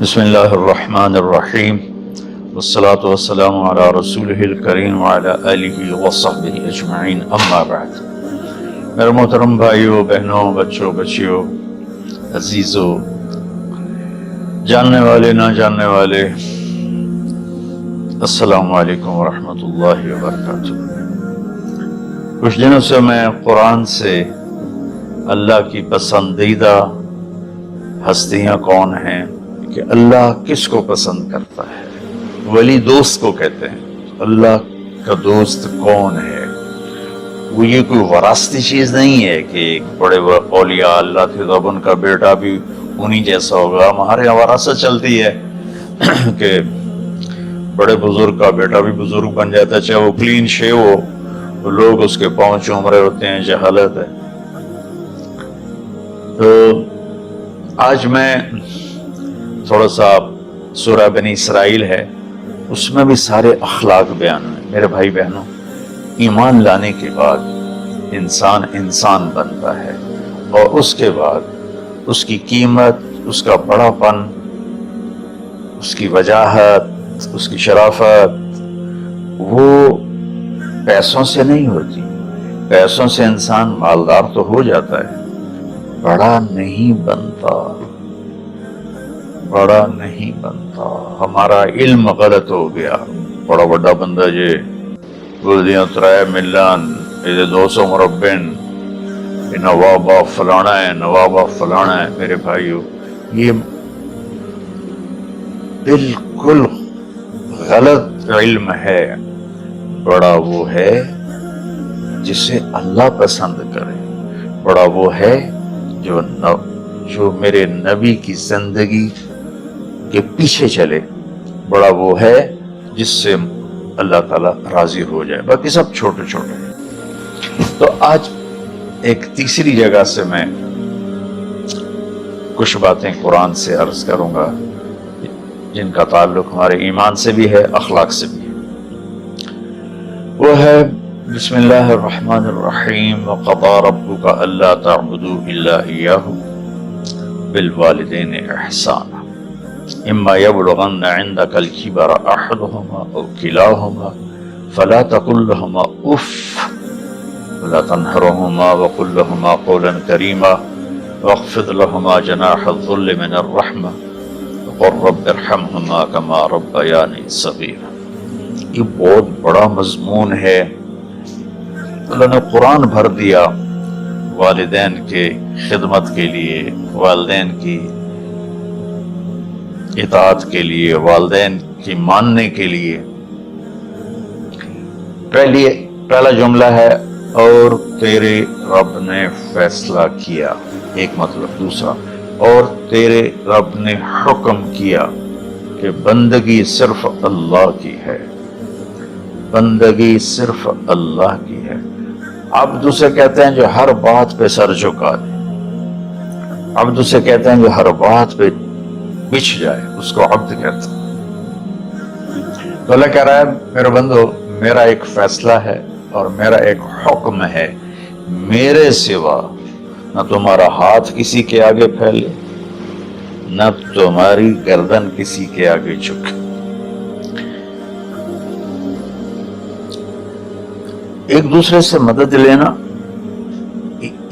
بسم اللہ الرحمن الرحیم والصلاة والسلام علی رسولہ الکریم وعلی آلہ وصحبہ اجمعین، اما بعد۔ میرے محترم بھائیوں، بہنوں، بچوں، بچیوں، عزیزوں، جاننے والے، نہ جاننے والے، السلام علیکم ورحمۃ اللہ وبرکاتہ۔ کچھ دنوں سے میں قرآن سے اللہ کی پسندیدہ ہستیاں کون ہیں، کہ اللہ کس کو پسند کرتا ہے، ولی دوست کو کہتے ہیں۔ اللہ کا دوست کون ہے؟ وہ یہ کوئی وراثتی چیز نہیں ہے کہ ایک بڑے اولیاء اللہ تھے تو اب ان کا بیٹا بھی انہی جیسا ہوگا۔ ہمارے یہاں وراثت چلتی ہے کہ بڑے بزرگ کا بیٹا بھی بزرگ بن جاتا ہے، چاہے وہ کلین شیو ہو، وہ لوگ اس کے پاؤں چوم رہے ہوتے ہیں، جہالت ہے۔ تو آج میں تھوڑا سا سورہ بنی اسرائیل ہے، اس میں بھی سارے اخلاق بیان ہیں۔ میرے بھائی بہنوں، ایمان لانے کے بعد انسان بنتا ہے، اور اس کے بعد اس کی قیمت، اس کا بڑا پن، اس کی وجاہت، اس کی شرافت وہ پیسوں سے نہیں ہوتی۔ پیسوں سے انسان مالدار تو ہو جاتا ہے، بڑا نہیں بنتا، بڑا نہیں بنتا۔ ہمارا علم غلط ہو گیا۔ بڑا بڑا بندہ جی گلدیاں 3 ملان 200 مربن، نوابہ فلانا ہے، نوابہ فلانا ہے۔ میرے بھائیو، یہ بالکل غلط علم ہے۔ بڑا وہ ہے جسے اللہ پسند کرے، بڑا وہ ہے جو میرے نبی کی زندگی کے پیچھے چلے، بڑا وہ ہے جس سے اللہ تعالیٰ راضی ہو جائے، باقی سب چھوٹے چھوٹے ہیں۔ تو آج ایک تیسری جگہ سے میں کچھ باتیں قرآن سے عرض کروں گا جن کا تعلق ہمارے ایمان سے بھی ہے، اخلاق سے بھی ہے۔ وہ ہے بسم اللہ الرحمن الرحیم، وَقَضَىٰ رَبُّكَ أَلَّا تَعْبُدُوا إِلَّا إِيَّاهُ بِالْوَالِدَيْنِ إِحْسَانًا إِمَّا يَبْلُغَنَّ عِندَكَ الْكِبَرَ أَحَدُهُمَا أَوْ كِلَاهُمَا فَلَا تَقُل لَّهُمَا أُفٍّ وَلَا تَنْهَرْهُمَا وَقُل لَّهُمَا قَوْلًا كَرِيمًا وَاخْفِضْ لَهُمَا جَنَاحَ الذُّلِّ مِنَ الرَّحْمَةِ وَقُل رَّبِّ ارْحَمْهُمَا كَمَا رَبَّيَانِي صَغِيرًا۔ یہ بہت بڑا مضمون ہے۔ اللہ نے قرآن بھر دیا والدین کے خدمت کے لیے، والدین کی اطاعت کے لیے، والدین کی ماننے کے لیے۔ پہلا جملہ ہے اور تیرے رب نے فیصلہ کیا، ایک مطلب۔ دوسرا، اور تیرے رب نے حکم کیا کہ بندگی صرف اللہ کی ہے، بندگی صرف اللہ کی ہے۔ عبد اسے کہتے ہیں جو ہر بات پہ سر جھکا دے، عبد اسے کہتے ہیں جو ہر بات پہ بچھ جائے، اس کو عبد کہتے ہیں۔ تو اللہ کہہ رہا ہے میرے بندو، میرا ایک فیصلہ ہے اور میرا ایک حکم ہے، میرے سوا نہ تمہارا ہاتھ کسی کے آگے پھیلے، نہ تمہاری گردن کسی کے آگے جھکے۔ ایک دوسرے سے مدد لینا،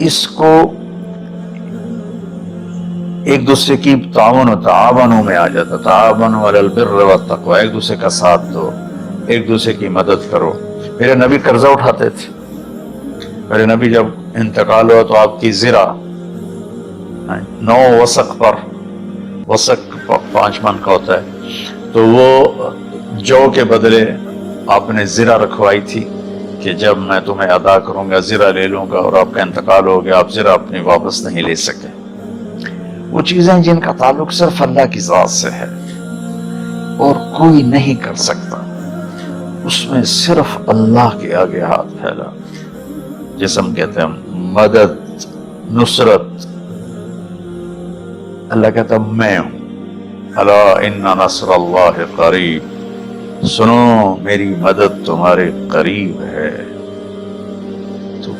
اس کو ایک دوسرے کی تعاونوں میں آ جاتا۔ تعاونوا علی البر والتقوی، ایک دوسرے کا ساتھ دو، ایک دوسرے کی مدد کرو۔ میرے نبی قرضہ اٹھاتے تھے۔ میرے نبی جب انتقال ہوا تو آپ کی زرہ 9 وسق پر، وسق 5 من کا ہوتا ہے، تو وہ جو کے بدلے آپ نے زرہ رکھوائی تھی کہ جب میں تمہیں ادا کروں گا زرہ لے لوں گا، اور آپ کا انتقال ہو گیا، آپ زرہ اپنی واپس نہیں لے سکے۔ وہ چیزیں جن کا تعلق صرف اللہ کی ذات سے ہے اور کوئی نہیں کر سکتا، اس میں صرف اللہ کے آگے ہاتھ پھیلا، جیسے ہم کہتے ہیں مدد، نصرت۔ اللہ کہتا ہے میں ہوں، الا ان نصر اللہ قریب، سنو میری مدد تمہارے قریب ہے۔ تو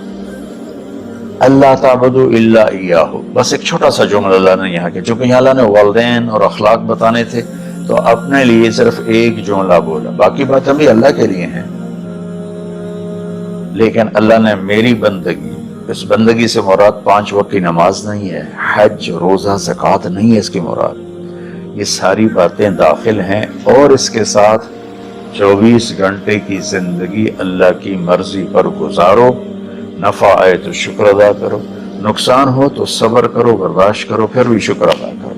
اللہ تعبدوا الا ایاہ، بس ایک چھوٹا سا جملہ اللہ نے یہاں کہ چونکہ یہاں اللہ نے والدین اور اخلاق بتانے تھے تو اپنے لیے صرف ایک جملہ بولا، باقی باتیں بھی اللہ کے لیے ہیں، لیکن اللہ نے میری بندگی، اس بندگی سے مراد 5 وقت کی نماز نہیں ہے، حج، روزہ، زکوٰۃ نہیں ہے اس کی مراد، یہ ساری باتیں داخل ہیں، اور اس کے ساتھ 24 گھنٹے کی زندگی اللہ کی مرضی پر گزارو، نفع آئے تو شکر ادا کرو، نقصان ہو تو صبر کرو، برداشت کرو، پھر بھی شکر ادا کرو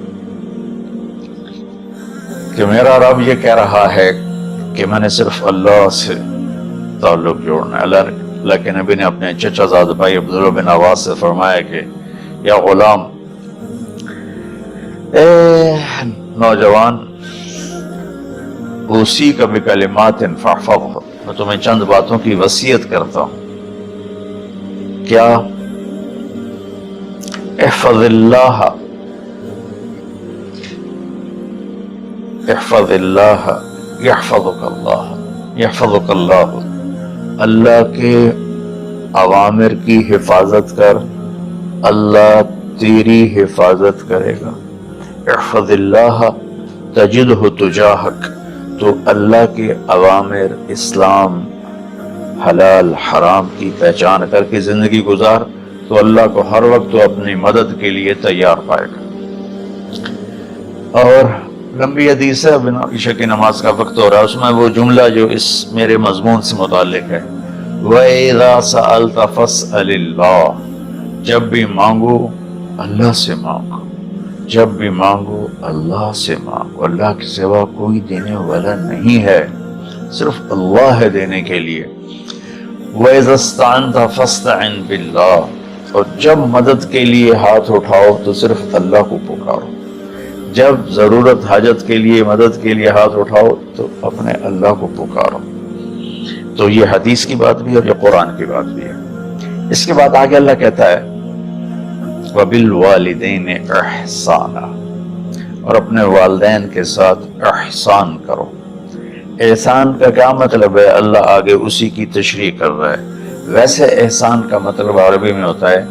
کہ میرا رب یہ کہہ رہا ہے کہ میں نے صرف اللہ سے تعلق جوڑنا ہے۔ اللہ کے نبی نے اپنے چچا زاد بھائی عبداللہ بن عباس سے فرمایا کہ یا غلام، اے نوجوان، اوصی کا بکلمات فاحفظ، میں تمہیں چند باتوں کی وصیت کرتا ہوں، کیا؟ احفظ اللہ، احفظ اللہ یحفظک اللہ، یحفظک اللہ، اللہ کے اوامر کی حفاظت کر، اللہ تیری حفاظت کرے گا۔ احفظ اللہ تجدہ تجاہک، تو اللہ کے اوامر، اسلام، حلال حرام کی پہچان کر کے زندگی گزار تو اللہ کو ہر وقت تو اپنی مدد کے لیے تیار پائے گا۔ اور لمبی حدیث ہے، بنا عشاء کی نماز کا وقت ہو رہا ہے، اس میں وہ جملہ جو اس میرے مضمون سے متعلق ہے، وَإِذَا سَأَلْتَ فَاسْأَلِ اللَّهِ، جب بھی مانگو اللہ سے مانگو، جب بھی مانگو اللہ سے مانگو، اللہ کے سوا کوئی دینے والا نہیں ہے، صرف اللہ ہے دینے کے لیے۔ وَإِذَا اسْتَعَنْتَ فَاسْتَعِنْ بِاللَّهِ، اور جب مدد کے لیے ہاتھ اٹھاؤ تو صرف اللہ کو پکارو، جب ضرورت حاجت کے لیے مدد کے لیے ہاتھ اٹھاؤ تو اپنے اللہ کو پکارو۔ تو یہ حدیث کی بات بھی اور یہ قرآن کی بات بھی ہے۔ اس کے بعد آگے اللہ کہتا ہے وَبِالْوَالِدَيْنِ إِحْسَانًا، اور اپنے والدین کے ساتھ احسان کرو۔ احسان کا کیا مطلب ہے؟ اللہ آگے اسی کی تشریح کر رہا ہے۔ ویسے احسان کا مطلب عربی میں ہوتا ہے،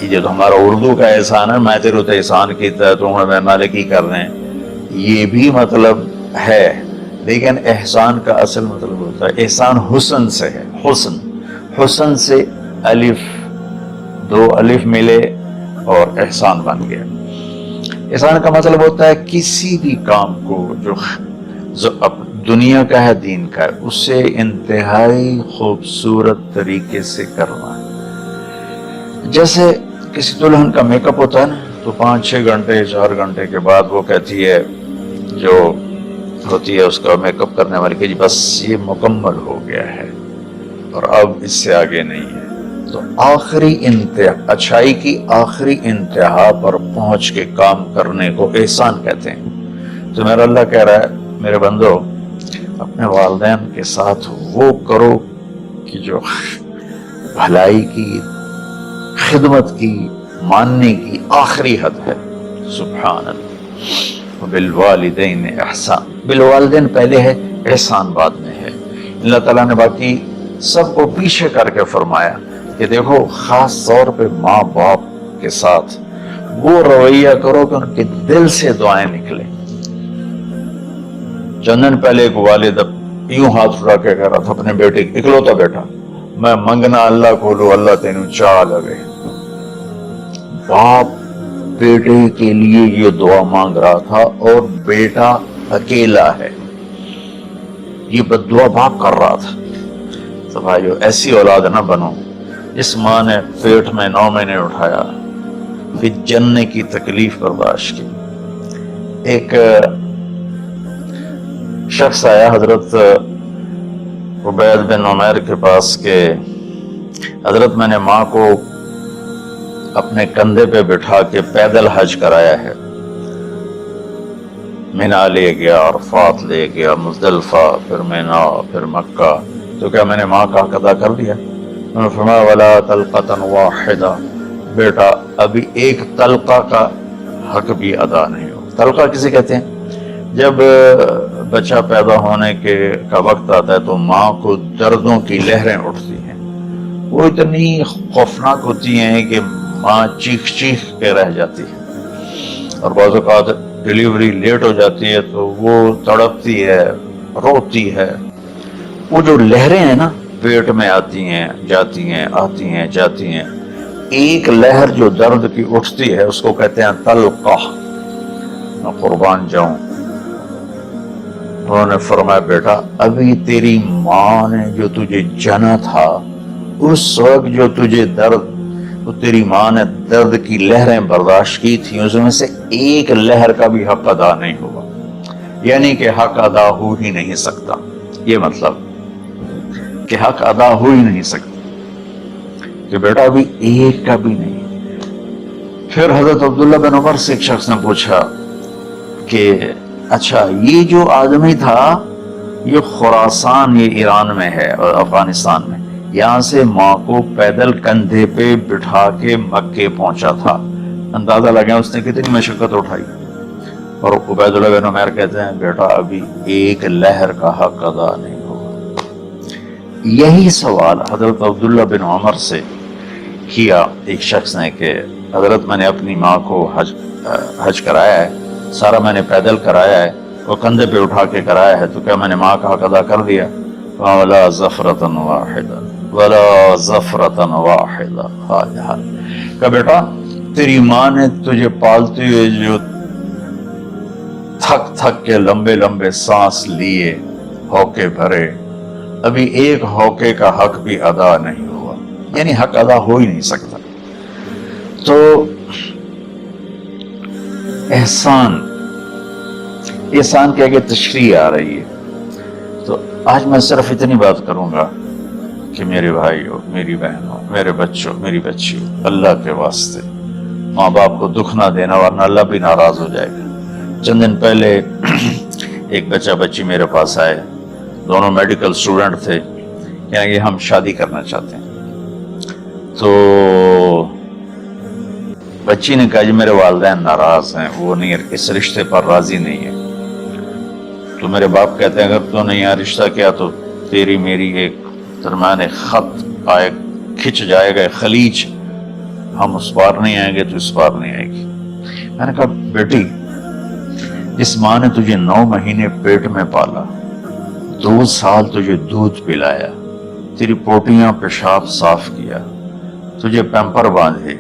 یہ جو ہمارا اردو کا احسان ہے، میں تیرے تو احسان کیتا ہے تو میں مالکی کر رہے ہیں، یہ بھی مطلب ہے، لیکن احسان کا اصل مطلب ہوتا ہے، احسان حسن سے ہے، حسن، حسن سے الف، 2 الف ملے اور احسان بن گیا۔ احسان کا مطلب ہوتا ہے کسی بھی کام کو جو دنیا کا ہے، دین کا ہے، اسے انتہائی خوبصورت طریقے سے کرنا ہے۔ جیسے کسی دلہن کا میک اپ ہوتا ہے نا، تو 5-6 گھنٹے 4 گھنٹے کے بعد وہ کہتی ہے، جو ہوتی ہے اس کا میک اپ کرنے والی، کہ جی بس یہ مکمل ہو گیا ہے اور اب اس سے آگے نہیں ہے۔ تو آخری انتہا، اچھائی کی آخری انتہا پر پہنچ کے کام کرنے کو احسان کہتے ہیں۔ تو میرا اللہ کہہ رہا ہے میرے بندو، اپنے والدین کے ساتھ وہ کرو کہ جو بھلائی کی، خدمت کی، ماننے کی آخری حد ہے۔ سبحان اللہ۔ بالوالدین احسان، بالوالدین پہلے ہے، احسان بعد میں ہے۔ اللہ تعالیٰ نے باقی سب کو پیچھے کر کے فرمایا کہ دیکھو خاص طور پہ ماں باپ کے ساتھ وہ رویہ کرو کہ ان کے دل سے دعائیں نکلیں۔ چند دن پہلے ایک والد یوں ہاتھ اٹھا کے کہہ رہا تھا اپنے بیٹے، اکلوتا بیٹا، میں منگنا اللہ کو لو، اللہ تینوں چاہ لگے۔ باپ بیٹے کے لیے یہ دعا مانگ رہا تھا اور بیٹا اکیلا ہے، یہ بد دعا باپ کر رہا تھا۔ تو بھائیو ایسی اولاد نہ بنو جس ماں نے پیٹ میں 9 مہینے اٹھایا، پھر جننے کی تکلیف برداشت کی۔ ایک شخص آیا حضرت عبید بن عمیر کے پاس کہ حضرت میں نے ماں کو اپنے کندھے پہ بٹھا کے پیدل حج کرایا ہے، مینا لے گیا، عرفات لے گیا، مزدلفہ، پھر مینا، پھر مکہ، تو کیا میں نے ماں کا حق ادا کر دیا؟ انہوں نے فرمایا ولا طلقۃ واحدہ، بیٹا ابھی ایک طلقہ کا حق بھی ادا نہیں ہو۔ طلقہ کسے کہتے ہیں؟ جب بچہ پیدا ہونے کا وقت آتا ہے تو ماں کو دردوں کی لہریں اٹھتی ہیں، وہ اتنی خوفناک ہوتی ہیں کہ ماں چیخ چیخ کے رہ جاتی ہے، اور بعض اوقات ڈیلیوری لیٹ ہو جاتی ہے تو وہ تڑپتی ہے، روتی ہے۔ وہ جو لہریں ہیں نا پیٹ میں آتی ہیں جاتی ہیں، آتی ہیں جاتی ہیں، ایک لہر جو درد کی اٹھتی ہے اس کو کہتے ہیں تلقہ۔ میں قربان جاؤں، انہوں نے فرمایا بیٹا ابھی تیری ماں نے جو تجھے جنا تھا اس وقت جو تجھے درد، تو تیری ماں نے درد کی لہریں برداشت کی تھی، اس میں سے ایک لہر کا بھی حق ادا نہیں ہوگا، یعنی کہ حق ادا ہو ہی نہیں سکتا۔ یہ مطلب کہ حق ادا ہو ہی نہیں سکتا کہ بیٹا ابھی ایک کا بھی نہیں۔ پھر حضرت عبداللہ بن عمر سے ایک شخص نے پوچھا کہ اچھا یہ جو آدمی تھا یہ خراسان، یہ ایران میں ہے اور افغانستان میں، یہاں سے ماں کو پیدل کندھے پہ بٹھا کے مکے پہنچا تھا، اندازہ لگا اس نے کتنی مشقت اٹھائی۔ اور عبید اللہ بن عمر کہتے ہیں بیٹا ابھی ایک لہر کا حق ادا نہیں ہوگا۔ یہی سوال حضرت عبداللہ بن عمر سے کیا ایک شخص نے کہ حضرت میں نے اپنی ماں کو حج کرایا ہے، سارا میں نے پیدل کرایا ہے، وہ کندھے پہ اٹھا کے کرایا ہے، تو کیا میں نے ماں کا حق ادا کر دیا؟ وَلَا زَفْرَةً وَاحِدًا وَلَا زَفْرَةً وَاحِدًا۔ کہ بیٹا تیری ماں نے تجھے پالتے ہوئے جو تھک تھک کے لمبے لمبے سانس لیے، ہوکے بھرے، ابھی ایک ہوکے کا حق بھی ادا نہیں ہوا، یعنی حق ادا ہو ہی نہیں سکتا۔ تو احسان کے آگے تشریح آ رہی ہے۔ تو آج میں صرف اتنی بات کروں گا کہ میرے بھائیوں، میری بہنوں، میرے بچوں، میری بچیوں، اللہ کے واسطے ماں باپ کو دکھ نہ دینا ورنہ اللہ بھی ناراض ہو جائے گا۔ چند دن پہلے ایک بچہ بچی میرے پاس آئے، دونوں میڈیکل اسٹوڈنٹ تھے، کہ ہم شادی کرنا چاہتے ہیں۔ تو بچی نے کہا جی میرے والدین ناراض ہیں، وہ نہیں، اس رشتے پر راضی نہیں ہے۔ تو میرے باپ کہتے ہیں اگر تو نے یہاں رشتہ کیا تو تیری میری ایک درمیان خط آئے، کھچ جائے گا خلیج، ہم اس پار نہیں آئیں گے تو اس پار نہیں آئے گی۔ میں نے کہا بیٹی اس ماں نے تجھے 9 مہینے پیٹ میں پالا، 2 سال تجھے دودھ پلایا، تیری پوٹیاں پیشاب صاف کیا، تجھے پیمپر باندھے،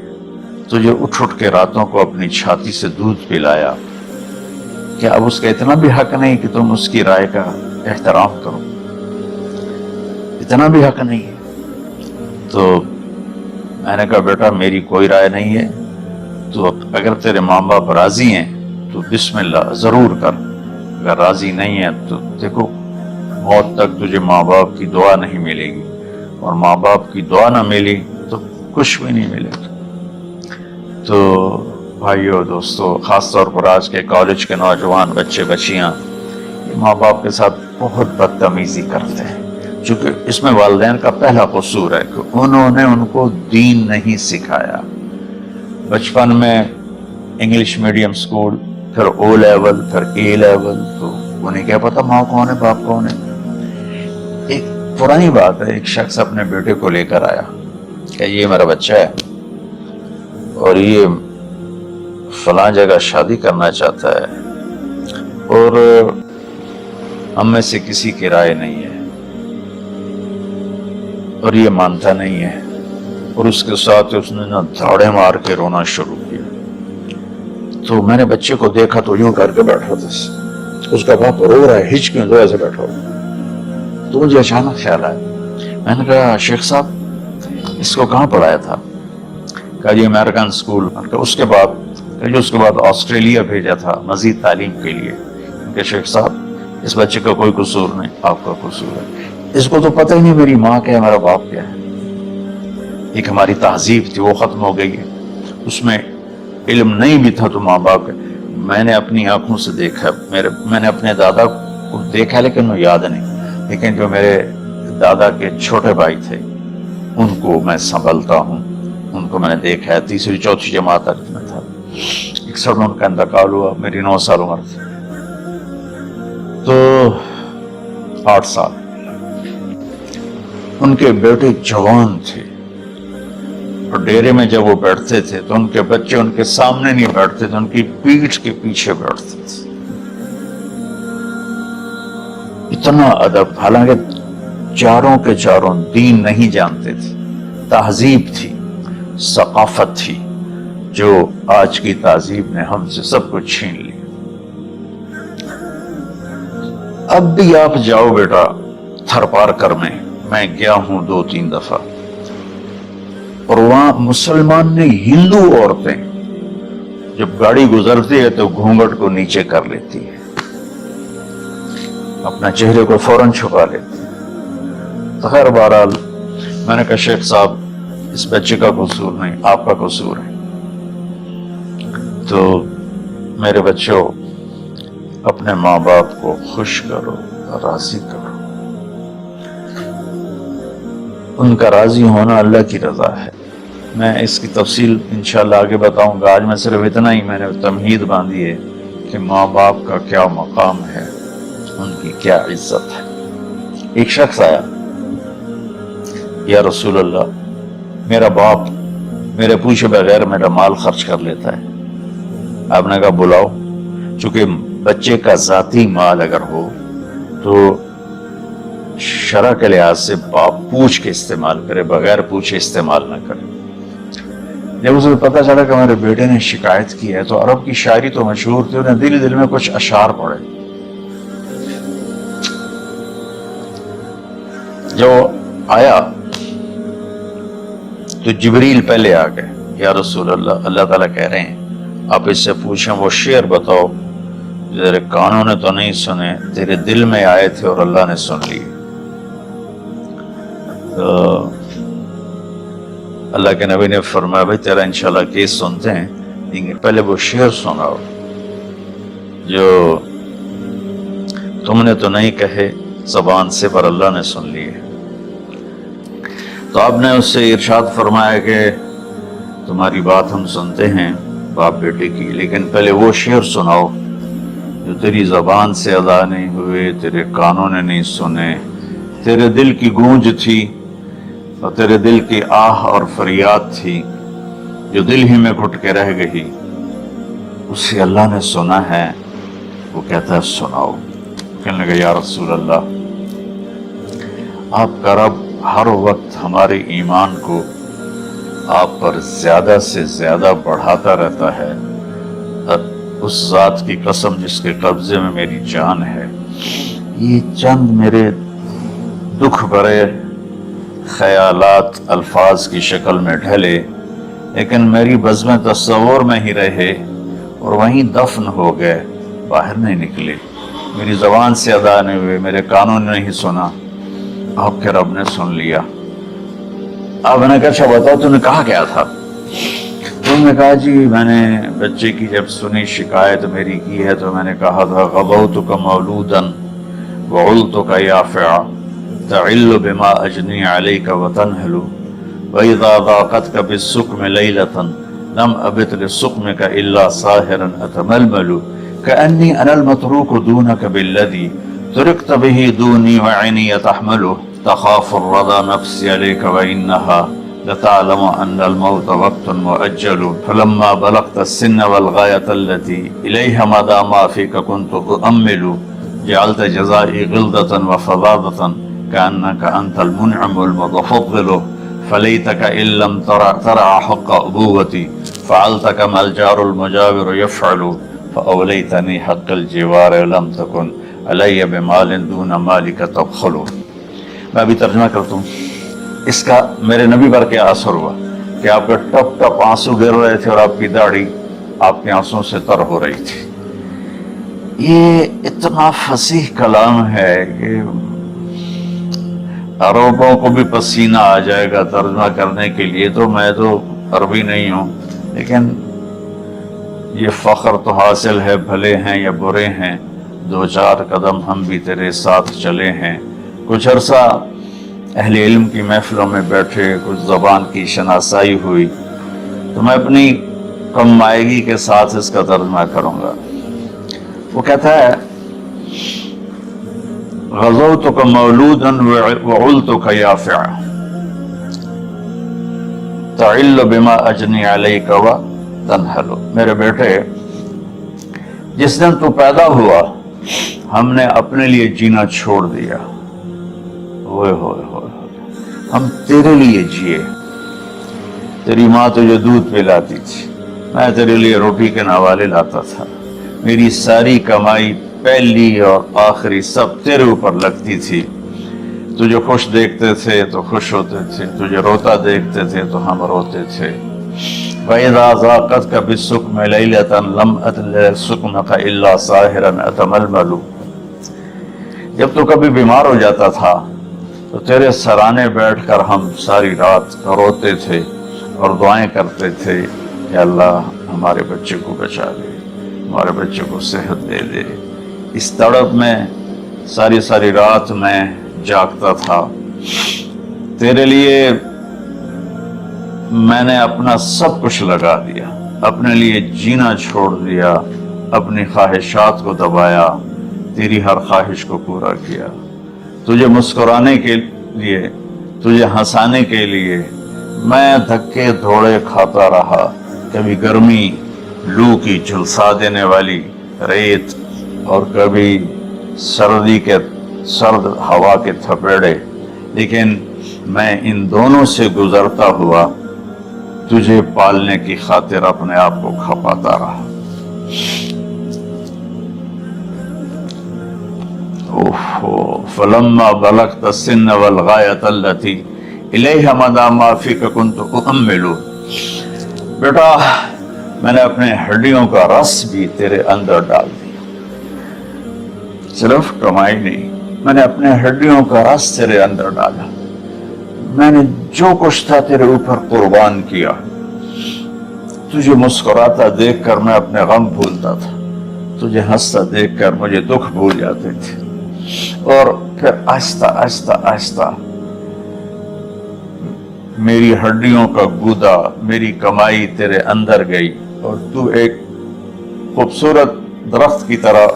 تجھے اٹھ کے راتوں کو اپنی چھاتی سے دودھ پلایا، کیا اب اس کا اتنا بھی حق نہیں کہ تم اس کی رائے کا احترام کرو؟ اتنا بھی حق نہیں ہے؟ تو میں نے کہا بیٹا میری کوئی رائے نہیں ہے، تو اگر تیرے ماں باپ راضی ہیں تو بسم اللہ ضرور کر، اگر راضی نہیں ہے تو دیکھو موت تک تجھے ماں باپ کی دعا نہیں ملے گی، اور ماں باپ کی دعا نہ ملی تو کچھ بھی نہیں ملے گا۔ تو بھائیو دوستو، خاص طور پر آج کے کالج کے نوجوان بچے بچیاں ماں باپ کے ساتھ بہت بدتمیزی کرتے ہیں، چونکہ اس میں والدین کا پہلا قصور ہے کہ انہوں نے ان کو دین نہیں سکھایا۔ بچپن میں انگلش میڈیم سکول، پھر او لیول، پھر اے لیول، تو انہیں کیا پتا ماں کون ہے باپ کون ہے۔ ایک پرانی بات ہے، ایک شخص اپنے بیٹے کو لے کر آیا کہ یہ میرا بچہ ہے اور یہ فلاں جگہ شادی کرنا چاہتا ہے اور ہم میں سے کسی کی رائے نہیں ہے اور یہ مانتا نہیں ہے، اور اس کے ساتھ اس نے نا دھاڑے مار کے رونا شروع کیا۔ تو میں نے بچے کو دیکھا تو یوں کر کے بیٹھا تھا، اس کا باپ رو رہا ہے، ہچ کیوں دو ایسے بیٹھا ہو۔ تو مجھے اچانک خیال آیا، میں نے کہا شیخ صاحب اس کو کہاں پڑھایا تھا؟ کہا جی امریکن اسکول۔ اس کے بعد آسٹریلیا بھیجا تھا مزید تعلیم کے لیے۔ کہ شیخ صاحب اس بچے کا کوئی قصور نہیں، آپ کا قصور ہے، اس کو تو پتہ ہی نہیں میری ماں کیا ہے میرا باپ کیا ہے۔ ایک ہماری تہذیب تھی وہ ختم ہو گئی ہے، اس میں علم نہیں بھی تھا تو ماں باپ کا۔ میں نے اپنی آنکھوں سے دیکھا، میں نے اپنے دادا کو دیکھا لیکن وہ یاد نہیں، لیکن جو میرے دادا کے چھوٹے بھائی تھے ان کو میں سنبھلتا ہوں، ان کو میں نے دیکھا ہے، 3ری 4تھی جماعت تک میں تھا۔ 61 ان کا انتقال ہوا، میری 9 سال عمر تھی، تو 8 سال۔ ان کے بیٹے جوان تھے، اور ڈیرے میں جب وہ بیٹھتے تھے تو ان کے بچے ان کے سامنے نہیں بیٹھتے تھے، ان کی پیٹھ کے پیچھے بیٹھتے تھے. اتنا ادب، حالانکہ چاروں کے چاروں دین نہیں جانتے تھے، تہذیب تھی، ثقافت تھی، جو آج کی تہذیب نے ہم سے سب کچھ چھین لی. اب بھی آپ جاؤ بیٹا تھر پار کر میں گیا ہوں 2-3 دفعہ، اور وہاں مسلمان نے ہندو عورتیں جب گاڑی گزرتی ہے تو گھونگھٹ کو نیچے کر لیتی ہے، اپنا چہرے کو فوراً چھپا لیتی ہے. تو خیر بہرحال میں نے کہا شیخ صاحب اس بچے کا قصور نہیں، آپ کا قصور ہے. تو میرے بچوں، اپنے ماں باپ کو خوش کرو، راضی کرو. ان کا راضی ہونا اللہ کی رضا ہے. میں اس کی تفصیل انشاءاللہ آگے بتاؤں گا. آج میں صرف اتنا ہی میں نے تمہید باندھی ہے کہ ماں باپ کا کیا مقام ہے، ان کی کیا عزت ہے. ایک شخص آیا، یا رسول اللہ میرا باپ میرے پوچھے بغیر میرا مال خرچ کر لیتا ہے. آپ نے کہا بلاؤ. چونکہ بچے کا ذاتی مال اگر ہو تو شرع کے لحاظ سے باپ پوچھ کے استعمال کرے، بغیر پوچھے استعمال نہ کرے. جب اسے پتا چلا کہ میرے بیٹے نے شکایت کی ہے تو عرب کی شاعری تو مشہور تھی، انہیں دل دل میں کچھ اشعار پڑھے. جو آیا تو جبریل پہلے آ گئے. یا رسول اللہ، اللہ تعالیٰ کہہ رہے ہیں آپ اس سے پوچھیں وہ شعر بتاؤ جو تیرے کانوں نے تو نہیں سنے، تیرے دل میں آئے تھے اور اللہ نے سن لیے. تو اللہ کے نبی نے فرمایا بھائی تیرا انشاءاللہ کیس سنتے ہیں، لیکن پہلے وہ شعر سناؤ جو تم نے تو نہیں کہے زبان سے پر اللہ نے سن لیے. تو آپ نے اس سے ارشاد فرمایا کہ تمہاری بات ہم سنتے ہیں باپ بیٹے کی، لیکن پہلے وہ شعر سناؤ جو تیری زبان سے ادا نہیں ہوئے، تیرے کانوں نے نہیں سنے، تیرے دل کی گونج تھی اور تیرے دل کی آہ اور فریاد تھی جو دل ہی میں گھٹ کے رہ گئی، اسے اللہ نے سنا ہے. وہ کہتا ہے سناؤ. کہنے لگا یا رسول اللہ آپ کا رب ہر وقت ہمارے ایمان کو آپ پر زیادہ سے زیادہ بڑھاتا رہتا ہے، اور اس ذات کی قسم جس کے قبضے میں میری جان ہے. یہ چند میرے دکھ بھرے خیالات الفاظ کی شکل میں ڈھلے، لیکن میری بزم تصور میں ہی رہے اور وہیں دفن ہو گئے، باہر نہیں نکلے، میری زبان سے ادا نہیں ہوئے، میرے کانوں نے نہیں سنا، آپ کے رب نے سن لیا. آپ نے کہا اچھا بتاؤ تم نے کہا کیا تھا؟ تم نے کہا جی میں نے بچے کی جب سنی شکایت میری کی ہے تو میں نے کہا تھا غبوتک مولودا وعلتک یافعا تعل بما اجنی علیک وتنہل واذا ضاقتک بالسقم لیلة لم ابت لسقمک الا ساہرا اتململ کأنی انا المتروک دونک بالذی ترکت به دونی وعینی تحمله تخاف الرضا نفسي عليك وإنها لتعلم أن الموت وقت مؤجل فلما بلغت السن والغاية التي إليها مدى ما فيك كنت أؤمل جعلت جزائي غلظة وفظاظة كأنك أنت المنعم المتفضل فليتك إن لم ترع حق أبوتي فعلت كما الجار المجاور يفعل فأوليتني حق الجوار لم تكن علي بمال دون مالك تبخل. میں ابھی ترجمہ کرتا ہوں. اس کا میرے نبی پر کیا اثر ہوا کہ آپ کے ٹپ ٹپ آنسو گر رہے تھے اور آپ کی داڑھی آپ کے آنسوں سے تر ہو رہی تھی. یہ اتنا فصیح کلام ہے کہ عربوں کو بھی پسینہ آ جائے گا ترجمہ کرنے کے لیے. تو میں تو عربی نہیں ہوں، لیکن یہ فخر تو حاصل ہے، بھلے ہیں یا برے ہیں 2-4 قدم ہم بھی تیرے ساتھ چلے ہیں. کچھ عرصہ اہل علم کی محفلوں میں بیٹھے، کچھ زبان کی شناسائی ہوئی، تو میں اپنی کم مائگی کے ساتھ اس کا ترجمہ کروں گا. وہ کہتا ہے غزوتک مولودا وعلتک یافعا، تعل بما اجنی علیک و تنحل، میرے بیٹے جس دن تو پیدا ہوا ہم نے اپنے لیے جینا چھوڑ دیا، ہوئے ہوئے ہوئے ہم تیرے لیے جیے۔ تیری ماں تجھے دودھ پلاتی تھی، میں تیرے لیے روٹی کے نوالے لاتا تھا، میری ساری کمائی پہلی اور آخری سب تیرے اوپر لگتی تھی۔ تجھے خوش دیکھتے تھے تو خوش ہوتے تھے، تجھے روتا دیکھتے تھے تو ہم روتے تھے۔ وَإِذَا ذَاقَتْكَ بِالسُّقْمِ لَيْلَةً لَمْ أَتْلِ سُقْمَكَ إِلَّا سَاهِرًا أَتَمَلْمَلُ، جب تو کبھی بیمار ہو جاتا تھا تو تیرے سرانے بیٹھ کر ہم ساری رات روتے تھے اور دعائیں کرتے تھے کہ اللہ ہمارے بچے کو بچا لے، ہمارے بچے کو صحت دے دے۔ اس تڑپ میں ساری ساری رات میں جاگتا تھا، تیرے لیے میں نے اپنا سب کچھ لگا دیا، اپنے لیے جینا چھوڑ دیا، اپنی خواہشات کو دبایا، تیری ہر خواہش کو پورا کیا، تجھے مسکرانے کے لیے، تجھے ہنسانے کے لیے میں دھکے دھوڑے کھاتا رہا، کبھی گرمی لو کی جھلسا دینے والی ریت اور کبھی سردی کے سرد ہوا کے تھپیڑے، لیکن میں ان دونوں سے گزرتا ہوا تجھے پالنے کی خاطر اپنے آپ کو کھپاتا رہا۔ فلما بلغت السن والغایۃ التی الیہ مدی ما فیک کنت اؤمل، بیٹا میں نے اپنے ہڈیوں کا رس بھی تیرے اندر ڈال دیا، صرف کمائی نہیں، میں نے اپنے ہڈیوں کا رس تیرے اندر ڈالا، میں نے جو کچھ تھا تیرے اوپر قربان کیا۔ تجھے مسکراتا دیکھ کر میں اپنے غم بھولتا تھا، تجھے ہنستا دیکھ کر مجھے دکھ بھول جاتے تھے، اور پھر آہستہ آہستہ آہستہ میری ہڈیوں کا گودا، میری کمائی تیرے اندر گئی اور تو ایک خوبصورت درخت کی طرح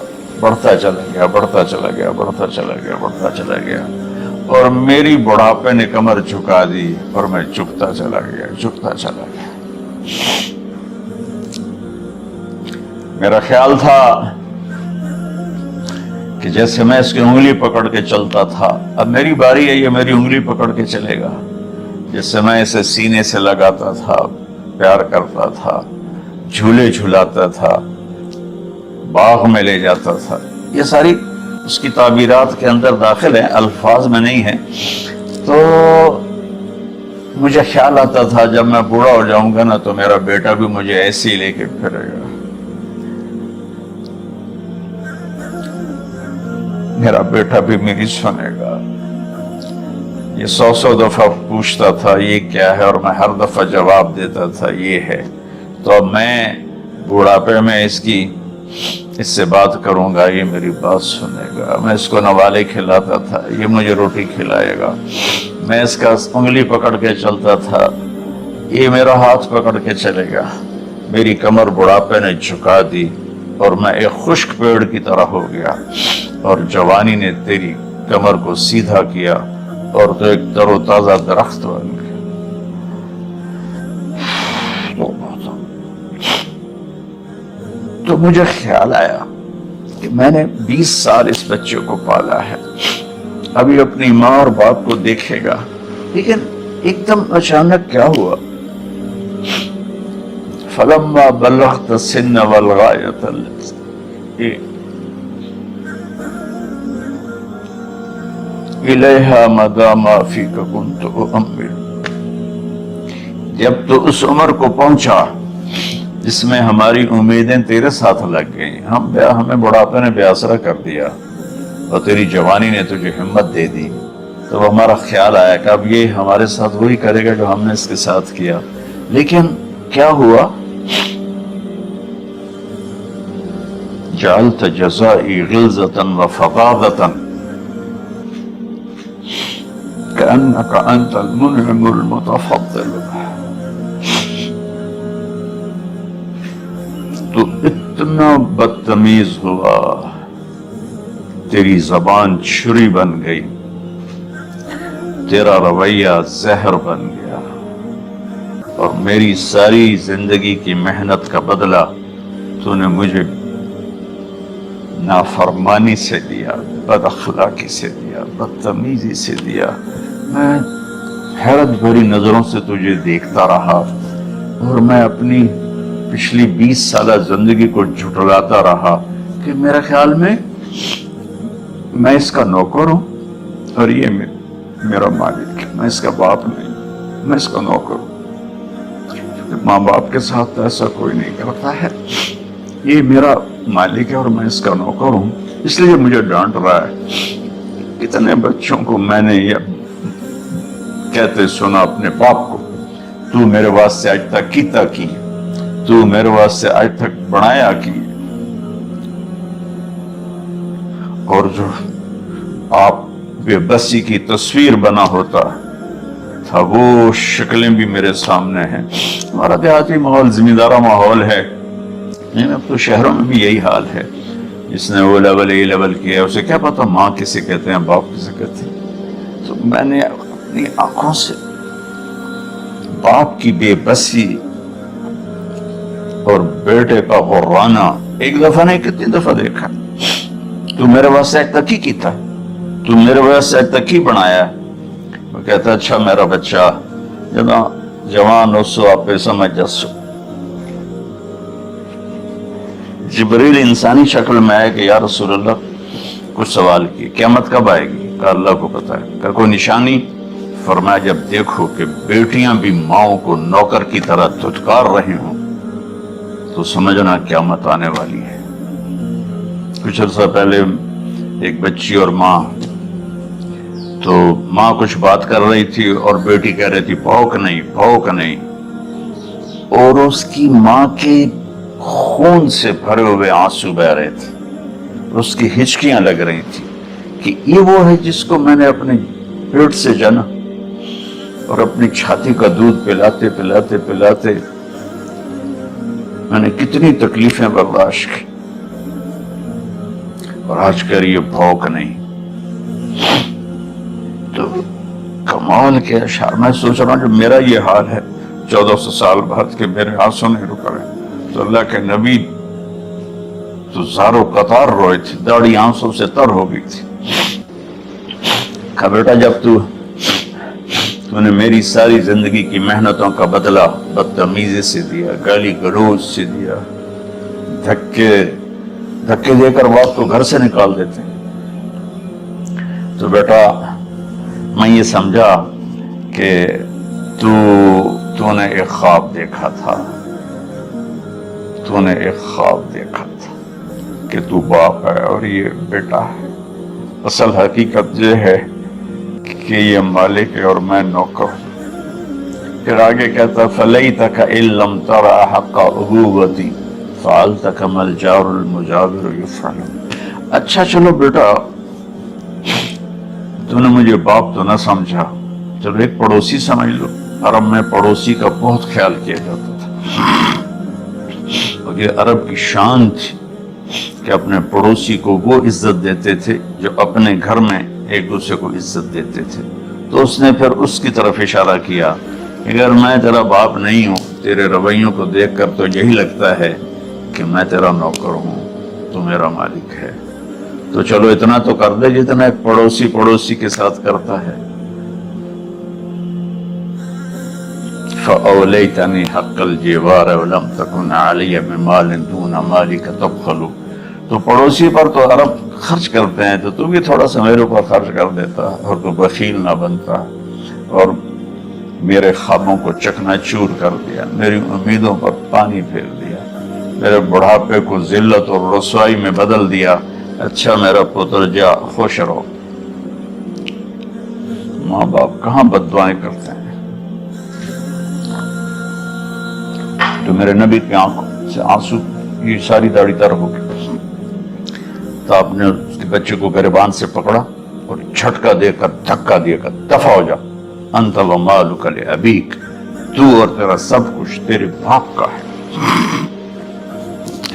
بڑھتا چلا گیا، بڑھتا چلا گیا، بڑھتا چلا گیا، بڑھتا چلا گیا، اور میری بڑھاپے نے کمر جھکا دی اور میں جھکتا چلا گیا، جھکتا چلا گیا۔ میرا خیال تھا کہ جیسے میں اس کی انگلی پکڑ کے چلتا تھا، اب میری باری ہے، یہ میری انگلی پکڑ کے چلے گا، جیسے میں اسے سینے سے لگاتا تھا، پیار کرتا تھا، جھولے جھلاتا تھا، باغ میں لے جاتا تھا، یہ ساری اس کی تعبیرات کے اندر داخل ہیں، الفاظ میں نہیں ہیں۔ تو مجھے خیال آتا تھا جب میں بوڑھا ہو جاؤں گا نا تو میرا بیٹا بھی مجھے ایسے ہی لے کے پھرے گا، میرا بیٹا بھی میری سنے گا۔ یہ 100 دفعہ پوچھتا تھا یہ کیا ہے، اور میں ہر دفعہ جواب دیتا تھا یہ ہے۔ تو اب میں بوڑھاپے میں اس سے بات کروں گا، یہ میری بات سنے گا، میں اس کو نوالے کھلاتا تھا، یہ مجھے روٹی کھلائے گا، میں اس کا انگلی پکڑ کے چلتا تھا، یہ میرا ہاتھ پکڑ کے چلے گا۔ میری کمر بڑھاپے نے جھکا دی اور میں ایک خشک پیڑ کی طرح ہو گیا، اور جوانی نے تیری کمر کو سیدھا کیا اور تو ایک تر و تازہ درخت بن گیا۔ تو مجھے خیال آیا کہ میں نے 20 سال اس بچے کو پالا ہے، ابھی اپنی ماں اور باپ کو دیکھے گا، لیکن ایک دم اچانک کیا ہوا؟ فلما بلغت السن والغایۃ التی الیہا مدی ما فیک کنت اؤمل، جب تو اس عمر کو پہنچا جس میں ہماری امیدیں تیرے ساتھ لگ گئیں، ہمیں بڑھاپے نے بے آسرا کر دیا اور تیری جوانی نے تجھے ہمت دے دی، تو ہمارا خیال آیا کہ اب یہ ہمارے ساتھ وہی کرے گا جو ہم نے اس کے ساتھ کیا۔ لیکن کیا ہوا؟ جعلت جزائی غلظة وفظاظة كأنك أنت المنعم المتفضل، تو اتنا بدتمیز ہوا، تیری زبان چھری بن گئی، تیرا رویہ زہر بن گیا، اور میری ساری زندگی کی محنت کا بدلہ تو نے مجھے نافرمانی سے دیا، بد اخلاقی سے دیا، بدتمیزی سے دیا۔ میں حیرت بھری نظروں سے تجھے دیکھتا رہا اور میں اپنی پچھلی 20 سالہ زندگی کو جھٹلاتا رہا کہ میرے خیال میں اس کا نوکر ہوں اور یہ میرا مالک ہے، میں اس کا باپ نہیں، میں اس کا نوکر ہوں۔ ماں باپ کے ساتھ ایسا کوئی نہیں کرتا ہے، یہ میرا مالک ہے اور میں اس کا نوکر ہوں، اس لیے مجھے ڈانٹ رہا ہے۔ کتنے بچوں کو میں نے یہ کہتے سنا اپنے باپ کو، تو میرے واسطے آج تک کیتا کی، تو میرے واسطے آج تک بنایا کی، اور جو آپ بے بسی کی تصویر بنا ہوتا تھا وہ شکلیں بھی میرے سامنے ہیں۔ ہمارا دیہاتی ماحول زمیندارہ ماحول ہے، اب تو شہروں میں بھی یہی حال ہے۔ جس نے وہ لیول اے لیول کیا ہے اسے کیا پتا ماں کسے کہتے ہیں، باپ کسے کہتے ہیں۔ تو میں نے اپنی آنکھوں سے باپ کی بے بسی اور بیٹے کا غرانہ ایک دفعہ نہیں کتنی دفعہ دیکھا۔ تو میرے واسطے آج تک ہی کیتا، تو میرے واسطے آج تک ہی بنایا۔ وہ کہتا اچھا میرا بچہ جوان ہو سو آپ پہ سمجھ جسو۔ جبریل انسانی شکل میں آئے کہ یا رسول اللہ کچھ سوال کی، قیامت کب آئے گی؟ کہ اللہ کو پتا ہے۔ کہ کوئی نشانی؟ فرمایا جب دیکھو کہ بیٹیاں بھی ماؤں کو نوکر کی طرح دھتکار رہی ہوں تو سمجھنا قیامت آنے والی ہے۔ کچھ عرصہ پہلے ایک بچی اور ماں، تو ماں کچھ بات کر رہی تھی اور بیٹی کہہ رہی تھی بھوک نہیں بھوک نہیں، اور اس کی ماں کے خون سے بھرے ہوئے آنسو بہ رہے تھے، اس کی ہچکیاں لگ رہی تھی کہ یہ وہ ہے جس کو میں نے اپنے پیٹ سے جنا، اور اپنی چھاتی کا دودھ پلاتے پلاتے پلاتے میں نے کتنی تکلیفیں برداشت کی، اور آج کر یہ بھوک نہیں۔ تو کمال کے اشعار میں سوچ رہا ہوں جو میرا یہ حال ہے 1400 سال بعد کے میرے آنسو نہیں رک رہے، تو اللہ کے نبی تو زارو قطار روئے تھے، داڑھی آنسوں سے تر ہو گئی تھی۔ کہا بیٹا جب تو نے میری ساری زندگی کی محنتوں کا بدلہ بدتمیزی سے دیا، گالی گلوچ سے دیا، دھکے دے کر باپ کو گھر سے نکال دیتے، تو بیٹا میں یہ سمجھا کہ تو نے ایک خواب دیکھا تھا، تو نے ایک خواب دیکھا تھا کہ تو باپ ہے اور یہ بیٹا ہے۔ اصل حقیقت یہ ہے کہ یہ مالک ہے اور میں نوکر ہوں۔ پھر آگے کہتا فَلَيْتَكَ إِن لَمْ تَرَ حَقَّ أُبُوَّتِي فَعَلْتَ كَمَا الْجَارُ الْمُجَاوِرُ يَفْعَلُ۔ اچھا چلو بیٹا تو نے مجھے باپ تو نہ سمجھا، چلو ایک پڑوسی سمجھ لو۔ عرب میں پڑوسی کا بہت خیال کیا جاتا تھا، اور یہ عرب کی شان تھی کہ اپنے پڑوسی کو وہ عزت دیتے تھے جو اپنے گھر میں ایک دوسرے کو عزت دیتے تھے۔ تو اس نے پھر اس کی طرف اشارہ کیا، اگر میں تیرا باپ نہیں ہوں، تیرے رویوں کو دیکھ کر تو یہی لگتا ہے کہ میں تیرا نوکر ہوں، تو میرا مالک ہے، تو چلو اتنا تو کر دے جتنا ایک پڑوسی کے ساتھ کرتا ہے۔ فَأَوْلَيْتَنِي حَقَّ الْجِوَارِ وَلَمْ تَكُنْ عَلِيَّ بِمَالٍ دُونَ مَالِكَ تَبْخَلُ۔ تو پڑوسی پر تو عرب خرچ کرتے ہیں، تو بھی تھوڑا سا میرے اوپر خرچ کر دیتا اور تو بخیل نہ بنتا، اور میرے خوابوں کو چکنا چور کر دیا، میری امیدوں پر پانی پھیر دیا، میرے بڑھاپے کو ذلت اور رسوائی میں بدل دیا۔ اچھا میرا پتر جا خوش رہو۔ ماں باپ کہاں بد دعائیں کرتے ہیں؟ تو میرے نبی کی آنکھوں سے آنسو کی ساری داڑھی تر ہو گئی، تو آپ نے اس کے بچے کو گریبان سے پکڑا اور جھٹکا دے کر دھکا دے کر دفع ہو جا، انت ومالک لابیک، تو اور تیرا سب کچھ تیرے باپ کا ہے۔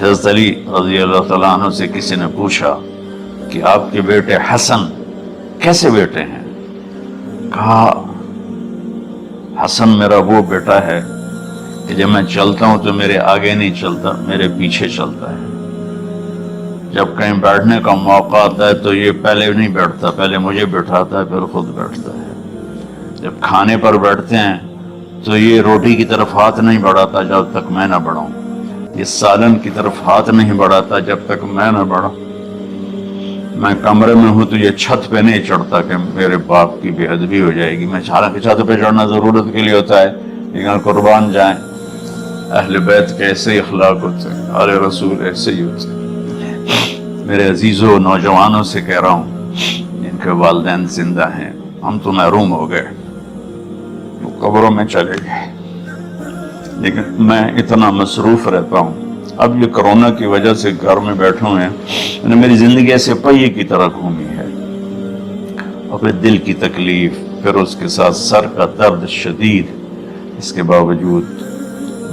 حضرت علی رضی اللہ تعالیٰ عنہ سے کسی نے پوچھا کہ آپ کے بیٹے حسن کیسے بیٹے ہیں؟ کہا حسن میرا وہ بیٹا ہے کہ جب میں چلتا ہوں تو میرے آگے نہیں چلتا، میرے پیچھے چلتا ہے۔ جب کہیں بیٹھنے کا موقع آتا ہے تو یہ پہلے نہیں بیٹھتا، پہلے مجھے بٹھاتا ہے پھر خود بیٹھتا ہے۔ جب کھانے پر بیٹھتے ہیں تو یہ روٹی کی طرف ہاتھ نہیں بڑھاتا جب تک میں نہ بڑھاؤں، یہ سالن کی طرف ہاتھ نہیں بڑھاتا جب تک میں نہ بڑھاؤں۔ میں کمرے میں ہوں تو یہ چھت پہ نہیں چڑھتا کہ میرے باپ کی بے ادبی ہو جائے گی۔ میں حالانکہ چھت پہ چڑھنا ضرورت کے لیے ہوتا ہے، لیکن قربان جائیں اہل بیت کے ایسے ہی اخلاق ہوتے ہیں، آل رسول ایسے ہی ہوتے ہیں۔ میرے عزیزوں، نوجوانوں سے کہہ رہا ہوں جن کے والدین زندہ ہیں، ہم تو محروم ہو گئے، وہ قبروں میں چلے گئے، لیکن میں اتنا مصروف رہتا ہوں۔ اب یہ کرونا کی وجہ سے گھر میں بیٹھے ہوئے ہیں، میری زندگی ایسے پہیے کی طرح گھومی ہے، اپنے دل کی تکلیف، پھر اس کے ساتھ سر کا درد شدید، اس کے باوجود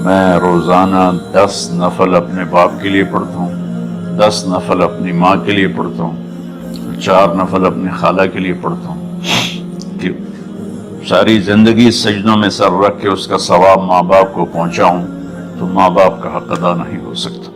میں روزانہ 10 نفل اپنے باپ کے لیے پڑھتا ہوں، 10 نفل اپنی ماں کے لیے پڑھتا ہوں، 4 نفل اپنی خالہ کے لیے پڑھتا ہوں، کہ ساری زندگی سجدوں میں سر رکھ کے اس کا ثواب ماں باپ کو پہنچاؤں، تو ماں باپ کا حق ادا نہیں ہو سکتا۔